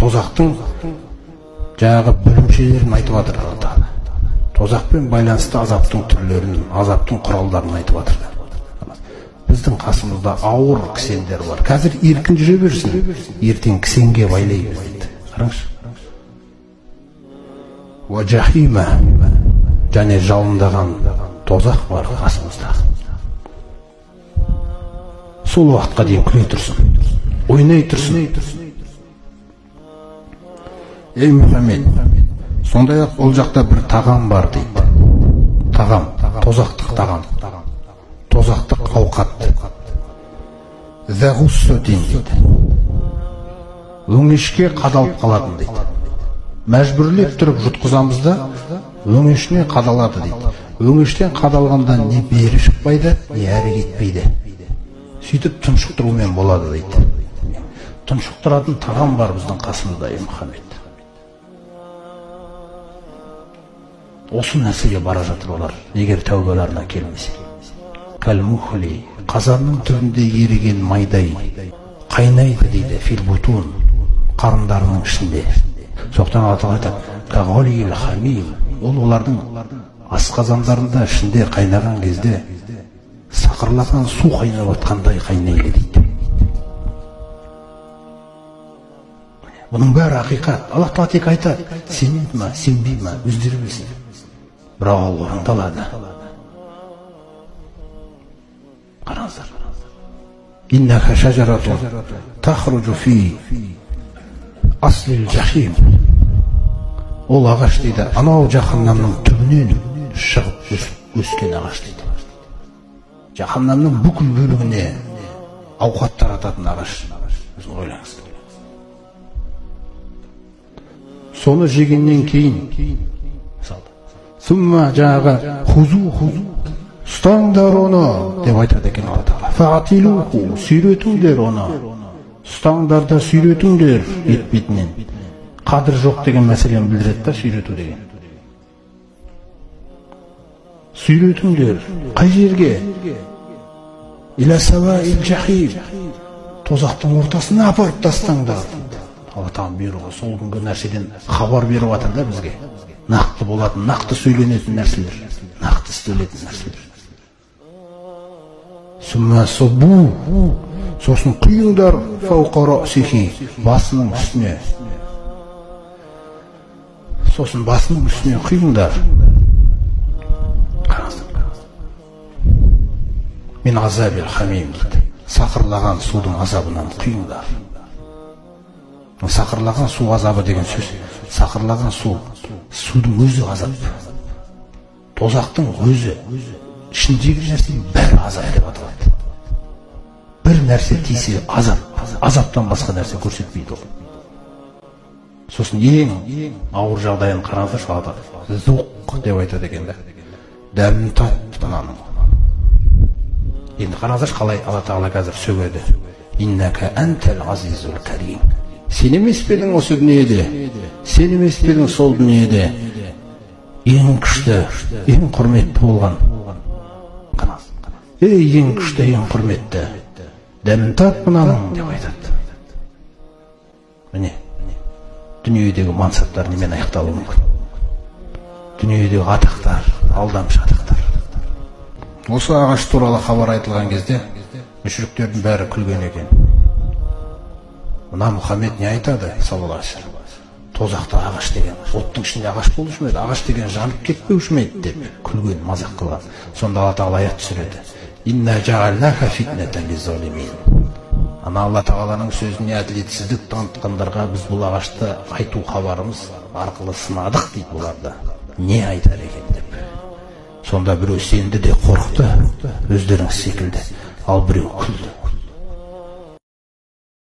тозақтың жаңағы бөлімшелерін айтып жатыр Алла Тағала. Тозақпен байланысты азаптың түрлерін, азаптың құралдарын айтып жатыр. Біздің қасымызда ауыр кісендер бар. Қазір еркін жүре берсін, ертең кісенге байлай береді. Қараңызшы. Уа жахима, және жалындаған тозақ бар қасымызда. Сол уақытқа дейін күле тұрсын, ойнай тұрсын. Ей Мұхаммед, сондай-ақ ол жақта бір тағам бар дейді. Тағам, тозақтық тағам, тозақтық ауқат. Зәғуссөтен дейді. Өңешке қадалып қалатын дейді. Мәжбүрлеп тұрып жұтқызамыз да, өңешіне қадалады дейді. Өңештен қадалғанда не бері шықпайды, не әрі кетпейді. Сөйтіп тұншықтырумен болады дейді. Тұншықтыратын тағам бар біздің қасымызда, ей Мұхаммед. Осы нәрсеге бара жатыр олар, егер тәубаларына келмесе. Кәл-мухли, қазанның түбінде еріген майдай қайнайды дейді, фил-бутун, қарындарының ішінде. Соқтан Алла айтады, кағалил хамим, ол олардың асқазандарында ішінде қайнаған кезде сақырлаған су қайнап атқандай қайнайды дейді. Бұның бәрі ақиқат. Аллах Тағала тек айтады, сенеді ма, сенбей ма, өздері білсін. Бірақ ол орындалады. Қараңыздар. Иннаха шажаратун тахруджу фи аслил жахим. Ол ағаш дейді, анау жаханнамның түбінен шығып өскен ағаш дейді. Жаханнамның бүкіл бөлігіне ауқат тарататын ағаш. Өзің ойлаңыз. Соны жегеннен кейін Сумма жаңағы хузу, ұстаңдар оны, деп айтады екен Алла Тағала. Фаатилуху, сүйретіңдер оны. Ұстаңдар да сүйретіңдер бет-бетінен. Қадір жоқ деген мәселені білдіреді да, сүйрету деген. Сүйретіңдер, қай жерге? Иля саваил жахим, тозақтың ортасына апарып тастаңдар. Алла Тағала бұйрығы, сол күнгі нәрседен хабар беріп жатыр да бізге. Нақты болатын, нақты сөйленетін нәрселер, нақты істелетін нәрселер. Сүмма собу, сосын құйыңдар фауқа раъсихи, басының үстіне. Сосын басының үстіне құйыңдар. Мен азабил хамим дейді. Сақырлаған судың азабынан құйыңдар. Сақырлаған су азабы деген сөз. Сақырлаған су, судың өзі азап. Тозақтың өзі, ішіндегі нәрсенің бәрі азап деп аталады. Бір нәрсе тисе азап, азаптан басқа нәрсе көрсетпейді ол. Сосын ең ауыр жағдайын қараңыздар, шалады. Зуқ деп айтады екен да. Дәмін тат мынаның. Енді қараңыздар, қалай Алла Тағала қазір сөгеді. Иннака антал азизул карим. Сен емес педің осы дүниеде, сен емес педің сол дүниеде ең күшті, ең құрметті болған. Ең күшті, ең құрметті. Дәмін тат мынаның деп айтады. Міне, дүниедегі мансаптар немен аяқталуы мүмкін. Дүниедегі атақтар, алдамшы атақтар. Осы ағаш туралы хабар айтылған кезде мүшриктердің бәрі күлген екен. Мына Мұхаммед не айтады, саллаллаху алейхи ва саллям? Тозақты ағаш деген, оттың ішінде ағаш болушы ма еді, ағаш деген жанып кетпеуші ме еді деп күлген, мазақ қылған. Сонда Алла Тағала аят түсіреді. Инна жаалнаха фитнатан лиззалимин. Ана Алла Тағаланың сөзіне әділетсіздік танытқандарға біз бұл ағашты айту хабарымыз арқылы сынадық дейді бұларды. Не айтар екен деп. Сонда біреу сенді де қорықты, өздеріңіз секілді, ал біреу күлді.